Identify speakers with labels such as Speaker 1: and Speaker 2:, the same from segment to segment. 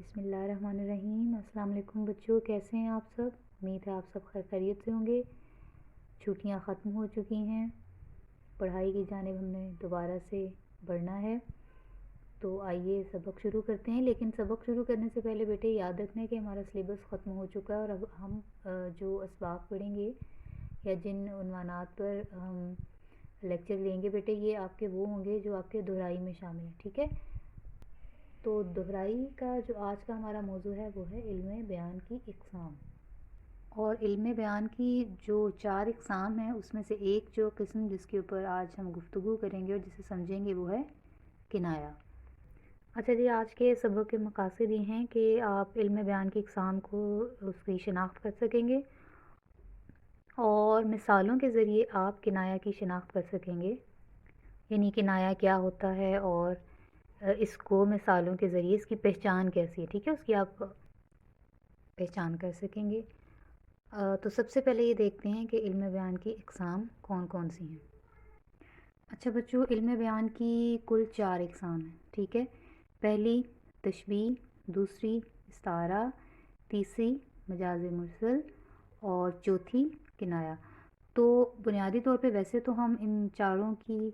Speaker 1: بسم اللہ الرحمن الرحیم۔ السلام علیکم بچوں، کیسے ہیں آپ سب؟ امید ہے آپ سب خیر خیریت سے ہوں گے۔ چھٹیاں ختم ہو چکی ہیں، پڑھائی کی جانب ہم نے دوبارہ سے بڑھنا ہے، تو آئیے سبق شروع کرتے ہیں۔ لیکن سبق شروع کرنے سے پہلے بیٹے یاد رکھنا ہے کہ ہمارا سلیبس ختم ہو چکا ہے، اور اب ہم جو اسباق پڑھیں گے یا جن عنوانات پر ہم لیکچر لیں گے بیٹے، یہ آپ کے وہ ہوں گے جو آپ کے دہرائی میں شامل ہیں، ٹھیک ہے؟ تو دہرائی کا جو آج کا ہمارا موضوع ہے وہ ہے علم بیان کی اقسام، اور علم بیان کی جو 4 اقسام ہیں اس میں سے ایک جو قسم جس کے اوپر آج ہم گفتگو کریں گے اور جسے سمجھیں گے وہ ہے کنایا۔ اچھا جی، آج کے سبق کے مقاصد یہ ہیں کہ آپ علم بیان کی اقسام کو اس کی شناخت کر سکیں گے، اور مثالوں کے ذریعے آپ کنایا کی شناخت کر سکیں گے، یعنی کنایا کیا ہوتا ہے اور اس کو مثالوں کے ذریعے اس کی پہچان کیسی ہے، ٹھیک ہے، اس کی آپ پہچان کر سکیں گے۔ تو سب سے پہلے یہ دیکھتے ہیں کہ علم بیان کی اقسام کون کون سی ہیں۔ اچھا بچوں، علم بیان کی کل 4 اقسام ہیں، ٹھیک ہے۔ پہلی تشبیہ، دوسری استعارہ، تیسری مجاز مرسل، اور چوتھی کنایا۔ تو بنیادی طور پہ ویسے تو ہم ان چاروں کی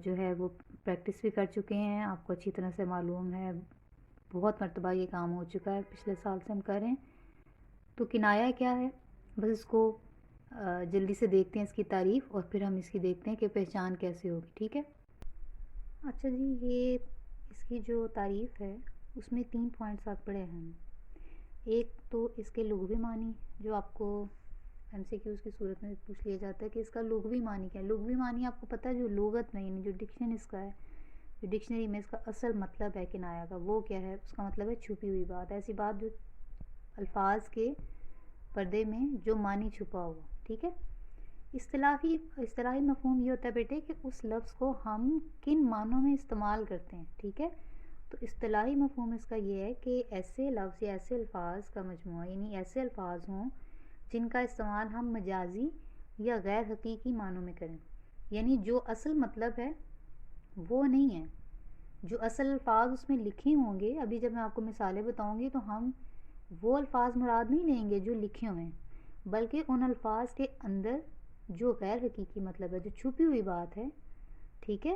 Speaker 1: جو ہے وہ پریکٹس بھی کر چکے ہیں، آپ کو اچھی طرح سے معلوم ہے، بہت مرتبہ یہ کام ہو چکا ہے، پچھلے سال سے ہم کر رہے ہیں۔ تو کنایا کیا ہے، بس اس کو جلدی سے دیکھتے ہیں اس کی تعریف، اور پھر ہم اس کی دیکھتے ہیں کہ پہچان کیسے ہوگی، ٹھیک ہے۔ اچھا جی، یہ اس کی جو تعریف ہے اس میں 3 پوائنٹس آپ پڑھے ہیں۔ ایک تو اس کے لغوی معنی، جو آپ کو ایم سی کیوز کی صورت میں پوچھ لیا جاتا ہے کہ اس کا لغوی معنی کیا ہے۔ لغوی معنی آپ کو پتہ ہے جو لغت میں، یعنی جو ڈکشن اس کا ہے، جو ڈکشنری میں اس کا اصل مطلب ہے کنایا کا، وہ کیا ہے، اس کا مطلب ہے چھپی ہوئی بات، ایسی بات جو الفاظ کے پردے میں جو معنی چھپا ہوا، ٹھیک ہے۔ اصطلاحی مفہوم یہ ہوتا ہے بیٹے کہ اس لفظ کو ہم کن معنوں میں استعمال کرتے ہیں، ٹھیک ہے۔ تو اصطلاحی مفہوم اس کا یہ ہے کہ ایسے لفظ یا ایسے الفاظ کا مجموعہ، یعنی ایسے الفاظ ہوں جن کا استعمال ہم مجازی یا غیر حقیقی معنوں میں کریں، یعنی جو اصل مطلب ہے وہ نہیں ہے، جو اصل الفاظ اس میں لکھے ہوں گے، ابھی جب میں آپ کو مثالیں بتاؤں گی تو ہم وہ الفاظ مراد نہیں لیں گے جو لکھے ہوئے ہیں، بلکہ ان الفاظ کے اندر جو غیر حقیقی مطلب ہے، جو چھپی ہوئی بات ہے، ٹھیک ہے،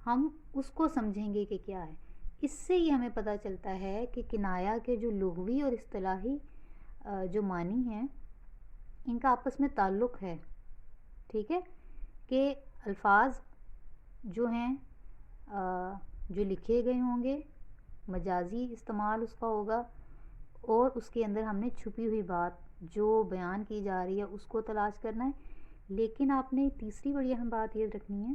Speaker 1: ہم اس کو سمجھیں گے کہ کیا ہے۔ اس سے ہی ہمیں پتہ چلتا ہے کہ کنایا کے جو لغوی اور اصطلاحی جو معنی ہیں ان کا آپس میں تعلق ہے، ٹھیک ہے، کہ الفاظ جو ہیں جو لکھے گئے ہوں گے، مجازی استعمال اس کا ہوگا، اور اس کے اندر ہم نے چھپی ہوئی بات جو بیان کی جا رہی ہے اس کو تلاش کرنا ہے۔ لیکن آپ نے تیسری بڑی اہم بات یہ رکھنی ہے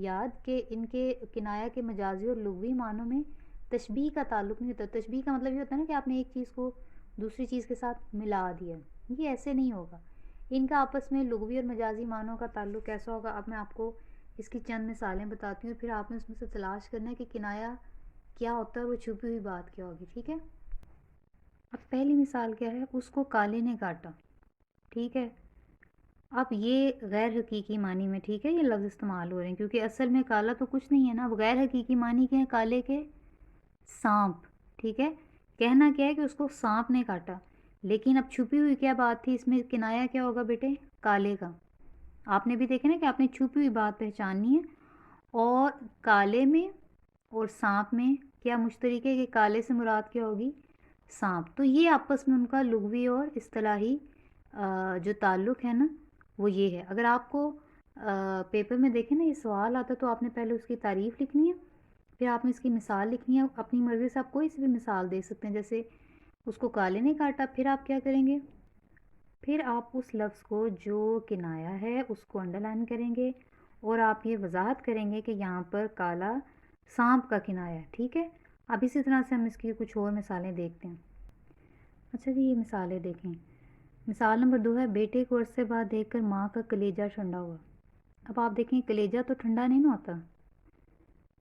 Speaker 1: یاد کہ ان کے کنایا کے مجازی اور لغوی معنوں میں تشبیہ کا تعلق نہیں ہوتا۔ تشبیہ کا مطلب یہ ہوتا ہے نا کہ آپ نے ایک چیز کو دوسری چیز کے ساتھ ملا دیا، یہ ایسے نہیں ہوگا۔ ان کا آپس میں لغوی اور مجازی معنوں کا تعلق کیسا ہوگا، اب میں آپ کو اس کی چند مثالیں بتاتی ہوں، پھر آپ نے اس میں سے تلاش کرنا ہے کہ کنایا کیا ہوتا ہے اور وہ چھپی ہوئی بات کیا ہوگی، ٹھیک ہے۔ اب پہلی مثال کیا ہے، اس کو کالے نے کاٹا، ٹھیک ہے۔ اب یہ غیر حقیقی معنی میں، ٹھیک ہے، یہ لفظ استعمال ہو رہے ہیں کیونکہ اصل میں کالا تو کچھ نہیں ہے نا، اب غیر حقیقی معنی کے ہیں کالے کے، سانپ، ٹھیک ہے۔ کہنا کیا ہے کہ اس کو سانپ نے کاٹا، لیکن اب چھپی ہوئی کیا بات تھی اس میں، کنایا کیا ہوگا بیٹے، کالے کا۔ آپ نے بھی دیکھا نا کہ آپ نے چھپی ہوئی بات پہچاننی ہے، اور کالے میں اور سانپ میں کیا مشترک ہے کہ کالے سے مراد کیا ہوگی، سانپ۔ تو یہ آپس میں ان کا لغوی اور اصطلاحی جو تعلق ہے نا وہ یہ ہے۔ اگر آپ کو پیپر میں دیکھیں نا یہ سوال آتا تو آپ نے پہلے اس کی تعریف لکھنی ہے، پھر آپ نے اس کی مثال لکھنی ہے، اپنی مرضی سے آپ کوئی سی بھی مثال دے سکتے ہیں، جیسے اس کو کالے نے کاٹا، پھر آپ کیا کریں گے، پھر آپ اس لفظ کو جو کنایا ہے اس کو انڈر لائن کریں گے، اور آپ یہ وضاحت کریں گے کہ یہاں پر کالا سانپ کا کنایا ہے، ٹھیک ہے۔ اب اسی طرح سے ہم اس کی کچھ اور مثالیں دیکھتے ہیں۔ اچھا جی، یہ مثالیں دیکھیں۔ مثال نمبر 2 ہے، بیٹے کو عرصے بعد دیکھ کر ماں کا کلیجہ ٹھنڈا ہوا۔ اب آپ دیکھیں کلیجہ تو ٹھنڈا نہیں نا ہوتا،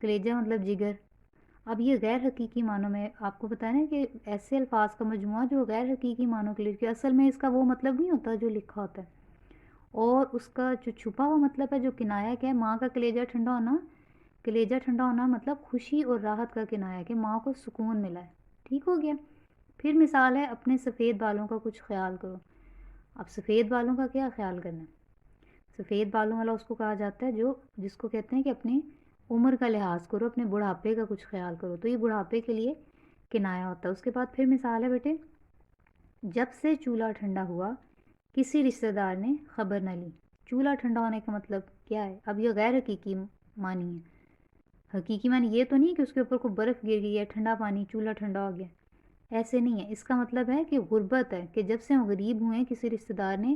Speaker 1: کلیجہ مطلب جگر۔ اب یہ غیر حقیقی معنوں میں آپ کو بتایا نا کہ ایسے الفاظ کا مجموعہ جو غیر حقیقی معنوں کے لیے، کہ اصل میں اس کا وہ مطلب نہیں ہوتا جو لکھا ہوتا ہے، اور اس کا جو چھپا ہوا مطلب ہے جو کنایا کیا ہے، ماں کا کلیجہ ٹھنڈا ہونا، کلیجہ ٹھنڈا ہونا مطلب خوشی اور راحت کا کنایا ہے کہ ماں کو سکون ملا ہے، ٹھیک ہو گیا. پھر مثال ہے اپنے سفید بالوں کا کچھ خیال کرو. اب سفید بالوں کا کیا خیال کرنا ہے؟ سفید بالوں والا اس کو کہا جاتا ہے جس کو کہتے ہیں کہ اپنی عمر کا لحاظ کرو، اپنے بڑھاپے کا کچھ خیال کرو. تو یہ بڑھاپے کے لیے کنایا ہوتا ہے. اس کے بعد پھر مثال ہے بیٹے، جب سے چولہا ٹھنڈا ہوا کسی رشتہ دار نے خبر نہ لی. چولہا ٹھنڈا ہونے کا مطلب کیا ہے؟ اب یہ غیر حقیقی معنی ہے. حقیقی معنی یہ تو نہیں کہ اس کے اوپر کوئی برف گر گئی ہے، ٹھنڈا پانی، چولہا ٹھنڈا ہو گیا، ایسے نہیں ہے. اس کا مطلب ہے کہ غربت ہے، کہ جب سے ہم غریب ہوئے ہیں کسی رشتہ دار نے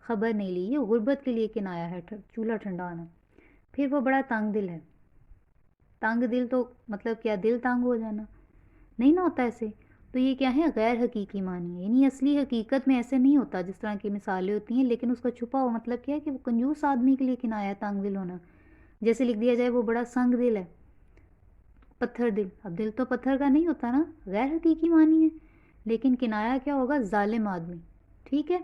Speaker 1: خبر نہیں لی. یہ غربت کے لیے کنایا ہے چولہا ٹھنڈا ہونا. پھر وہ بڑا تنگ دل ہے. تنگ دل تو مطلب کیا؟ دل تنگ ہو جانا نہیں نہ ہوتا ایسے. تو یہ کیا ہے؟ غیر حقیقی معنی ہے. یعنی اصلی حقیقت میں ایسے نہیں ہوتا جس طرح کی مثالیں ہوتی ہیں، لیکن اس کا چھپا ہوا مطلب کیا ہے کہ وہ کنجوس آدمی کے لیے کنایا ہے تنگ دل ہونا. جیسے لکھ دیا جائے وہ بڑا سنگ دل ہے، پتھر دل. اب دل تو پتھر کا نہیں ہوتا نا، غیر حقیقی معنی ہے، لیکن کنایا کیا ہوگا؟ ظالم آدمی. ٹھیک ہے.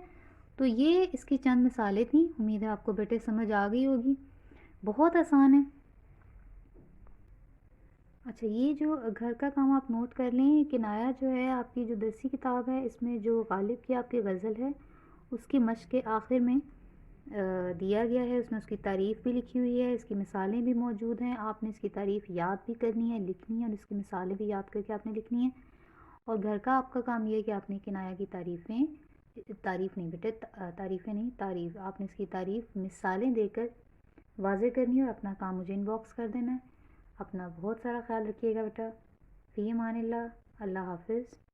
Speaker 1: تو یہ اس کی چند مثالیں تھیں. امید ہے آپ کو بیٹے سمجھ آ گئی ہوگی. بہت آسان ہے. اچھا، یہ جو گھر کا کام آپ نوٹ کر لیں. کنایا جو ہے آپ کی جو درسی کتاب ہے، اس میں جو غالب کی آپ کی غزل ہے اس کی مشق کے آخر میں دیا گیا ہے. اس میں اس کی تعریف بھی لکھی ہوئی ہے، اس کی مثالیں بھی موجود ہیں. آپ نے اس کی تعریف یاد بھی کرنی ہے، لکھنی ہے، اور اس کی مثالیں بھی یاد کر کے آپ نے لکھنی ہے. اور گھر کا آپ کا کام یہ ہے کہ آپ نے کنایا کی تعریف نہیں بیٹے، تعریفیں نہیں، تعریف. آپ نے اس کی تعریف مثالیں دے کر واضح کرنی ہے، اور اپنا کام مجھے ان باکس کر دینا ہے. اپنا بہت سارا خیال رکھیے گا بیٹا. فی امان اللہ. اللہ حافظ.